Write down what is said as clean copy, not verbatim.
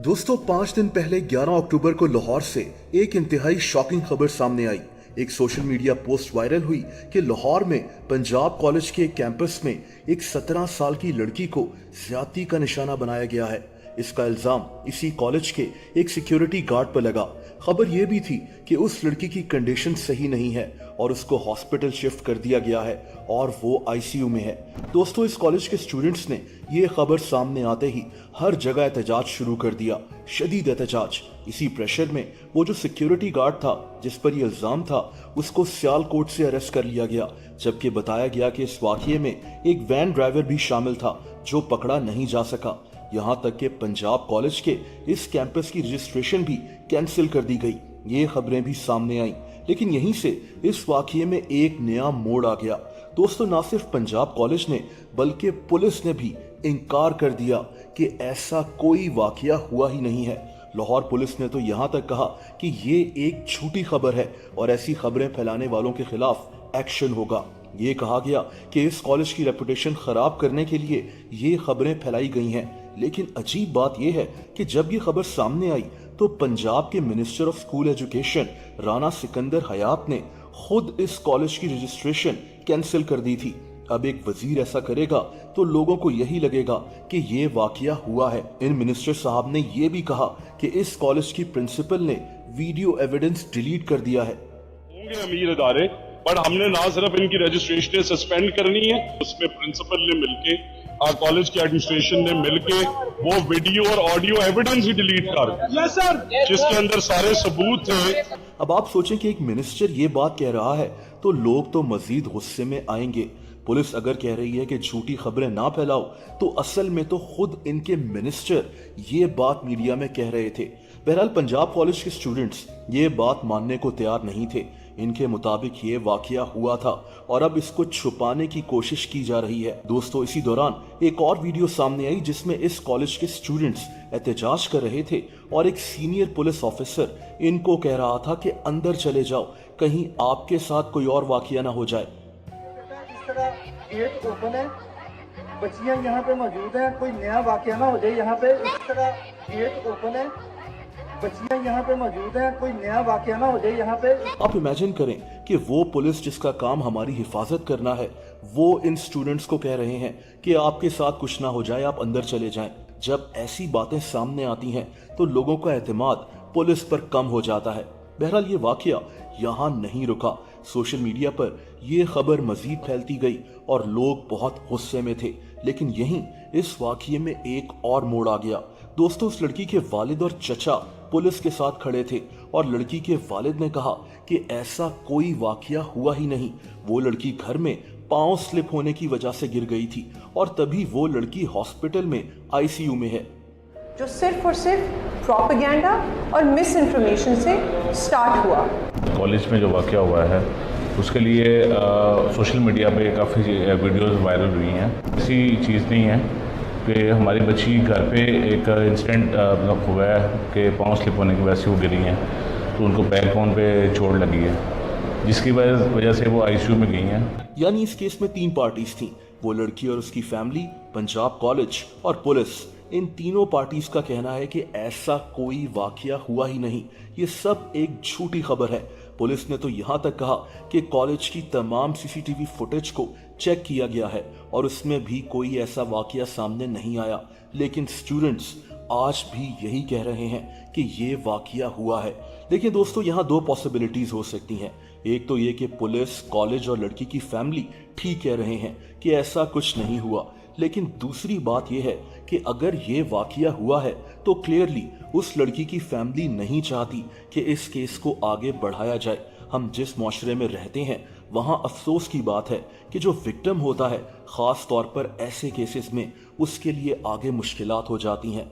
दोस्तों 5 दिन पहले 11 अक्टूबर को लाहौर से एक इंतहाई शॉकिंग खबर सामने आई। एक सोशल मीडिया पोस्ट वायरल हुई कि लाहौर में पंजाब कॉलेज के कैंपस में एक 17 साल की लड़की को ज्यादती का निशाना बनाया गया है। इसका इल्जाम इसी कॉलेज के एक सिक्योरिटी गार्ड पर लगा। खबर यह भी थी कि उस लड़की की कंडीशन सही नहीं है और उसको हॉस्पिटल शिफ्ट कर दिया गया है और वो आईसीयू में है। दोस्तों, इस कॉलेज के स्टूडेंट्स ने ये खबर सामने आते ही हर जगह एहतजाज शुरू कर दिया, शदीद एहतजाज। इसी प्रेशर में वो जो सिक्योरिटी गार्ड था जिस पर यह इल्जाम था, उसको सियालकोट से अरेस्ट कर लिया गया, जबकि बताया गया कि इस वाकये में एक वैन ड्राइवर भी शामिल था जो पकड़ा नहीं जा सका। यहां तक कि पंजाब कॉलेज के इस कैंपस की रजिस्ट्रेशन भी कैंसिल कर दी गई। ये खबरें भी सामने आई, लेकिन यहीं से इस वाकये में एक नया मोड़ आ गया। दोस्तों, ना सिर्फ पंजाब कॉलेज ने बल्कि पुलिस ने भी इनकार कर दिया कि ऐसा कोई वाकया हुआ ही नहीं है। लाहौर पुलिस ने तो यहां तक कहा कि ये एक झूठी खबर है और ऐसी खबरें फैलाने वालों के खिलाफ एक्शन होगा। ये कहा गया कि इस कॉलेज की रेपुटेशन खराब करने के लिए ये खबरें फैलाई गई हैं। लेकिन अजीब बात यह है कि जब ये खबर सामने आई तो पंजाब के minister of school education Rana Sikandar Hayat ने खुद इस कॉलेज की रजिस्ट्रेशन कैंसिल कर दी थी। अब एक वजीर ऐसा करेगा तो लोगों को यही लगेगा कि ये वाकया हुआ है। इन मिनिस्टर साहब ने ये भी कहा कि इस कॉलेज की प्रिंसिपल ने वीडियो एविडेंस डिलीट कर दिया है। होंगे अमीर इदारे, पर हमने ना सिर्फ इनकी रजिस्ट्रेशन सस्पेंड करनी है, उसमें प्रिंसिपल ने मिलके और कॉलेज की एडमिनिस्ट्रेशन ने मिलके वो वीडियो और ऑडियो एविडेंस ही डिलीट कर जिसके अंदर सारे सबूत थे। अब आप सोचें कि एक मिनिस्टर ये बात कह रहा है तो लोग तो मजीद गुस्से में आएंगे। पुलिस अगर कह रही है कि झूठी खबरें ना फैलाओ तो असल में तो खुद इनके मिनिस्टर ये बात मीडिया में कह रहे थे। बहरहाल पंजाब कॉलेज के स्टूडेंट्स ये बात मानने को तैयार नहीं थे। इनके मुताबिक ये वाकया हुआ था और अब इसको छुपाने की कोशिश की जा रही है। दोस्तों, इसी दौरान एक और वीडियो सामने आई जिसमें इस कॉलेज के स्टूडेंट्स एहतजाज कर रहे थे और एक सीनियर पुलिस ऑफिसर इनको कह रहा था कि अंदर चले जाओ, कहीं आपके साथ कोई और वाकया ना हो जाए। इस तरह गेट ओपन है, बच्चियां यहाँ पे मौजूद हैं, कोई नया वाकया ना हो जाए। यहाँ पे इस तरह गेट ओपन है, बच्चियां यहाँ पे मौजूद हैं, कोई नया वाकया ना हो जाए। यहाँ पे आप इमेजिन करें कि वो पुलिस जिसका काम हमारी हिफाजत करना है, वो इन स्टूडेंट्स को कह रहे हैं कि आपके साथ कुछ ना हो जाए, आप अंदर चले जाएं। जब ऐसी बातें सामने आती हैं तो लोगों का एतमाद पुलिस पर कम हो जाता है। बहरहाल ये वाकया यहाँ नहीं रुका। सोशल मीडिया पर यह खबर मजीद फैलती गई और लोग बहुत गुस्से में थे। लेकिन यहीं इस वाकये में एक और मोड़ आ गया। दोस्तों, उस लड़की के वालिद और चचा पुलिस के साथ खड़े थे और लड़की के वालिद ने कहा कि ऐसा कोई वाकया हुआ ही नहीं। वो लड़की घर में पांव स्लिप होने की वजह से गिर गई थी और तभी वो लड़की हॉस्पिटल में आईसीयू में है, जो सिर्फ और सिर्फ प्रोपेगेंडा और मिस इन्फॉर्मेशन से स्टार्ट हुआ। कॉलेज में जो वाकया हुआ है उसके लिए सोशल मीडिया पे काफ़ी वीडियोस वायरल हुई हैं। ऐसी चीज़ नहीं है कि हमारी बच्ची घर पे एक इंसिडेंट हुआ है कि पाँव स्लिप होने की वजह से वो गिरी हैं, तो उनको बैक बोन पे चोट लगी है, जिसकी वजह से वो आईसीयू में गई हैं। यानी इस केस में 3 पार्टीज थीं, वो लड़की और उसकी फैमिली, पंजाब कॉलेज और पुलिस। इन तीनों पार्टीज का कहना है कि ऐसा कोई वाकया हुआ ही नहीं, ये सब एक झूठी खबर है। पुलिस ने तो यहाँ तक कहा कि कॉलेज की तमाम सीसीटीवी फुटेज को चेक किया गया है और उसमें भी कोई ऐसा वाकया सामने नहीं आया। लेकिन स्टूडेंट्स आज भी यही कह रहे हैं कि ये वाकया हुआ है। देखिए दोस्तों, यहाँ 2 पॉसिबिलिटीज हो सकती हैं। एक तो ये कि पुलिस, कॉलेज और लड़की की फैमिली ठीक कह रहे हैं कि ऐसा कुछ नहीं हुआ। लेकिन दूसरी बात यह है कि अगर ये वाकया हुआ है तो क्लियरली उस लड़की की फैमिली नहीं चाहती कि इस केस को आगे बढ़ाया जाए। हम जिस माशरे में रहते हैं वहां अफसोस की बात है कि जो विक्टिम होता है, खास तौर पर ऐसे केसेस में, उसके लिए आगे मुश्किलात हो जाती हैं।